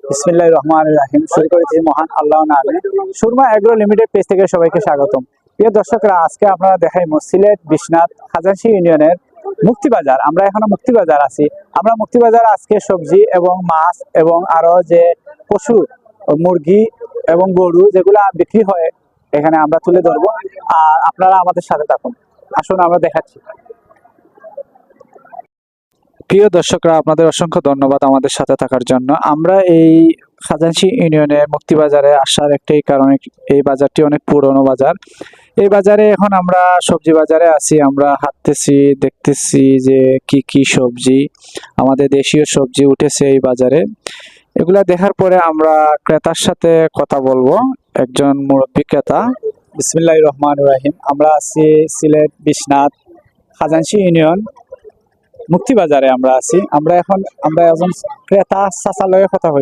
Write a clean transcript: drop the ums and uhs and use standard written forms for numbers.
বিসমিল্লাহির রহমানির রহিম। শুরু করেছি মহান আল্লাহর নামে। সুরমা এগ্রো লিমিটেড পেজ থেকে সবাইকে স্বাগতম। প্রিয় দর্শকরা, আজকে আপনারা দেখাইমু সিলেট বিশ্বনাথ খাজানশি ইউনিয়নের মুক্তিবাজার। আমরা এখনো মুক্তিবাজার আছি। আমরা মুক্তিবাজার আজকে সবজি এবং মাছ এবং আরো যে পশু মুরগি এবং গরু যেগুলা বিক্রি হয় এখানে আমরা তুলে ধরবো। আর আপনারা আমাদের সাথে থাকুন, আসুন আমরা দেখাচ্ছি। প্রিয় দর্শকরা, আপনাদের অসংখ্য ধন্যবাদ আমাদের সাথে থাকার জন্য। আমরা এই খাজানশি ইউনিয়নের মুক্তিবাজারে আসার একটাই কারণ, এই বাজারটি অনেক পুরনো বাজার। এই বাজারে এখন আমরা সবজি বাজারে আছি। আমরা হাঁটতেছি, দেখতেছি যে কি কি সবজি, আমাদের দেশীয় সবজি উঠেছে এই বাজারে। এগুলা দেখার পরে আমরা ক্রেতার সাথে কথা বলবো, একজন মুরব্বী ক্রেতা। বিসমিল্লাহির রহমানির রহিম। আমরা আছি সিলেট বিশ্বনাথ খাজানশি ইউনিয়ন মুক্তিবাজারে আমরা আছি। আমরা একজন ক্রেতা চাচা লয়ে কথা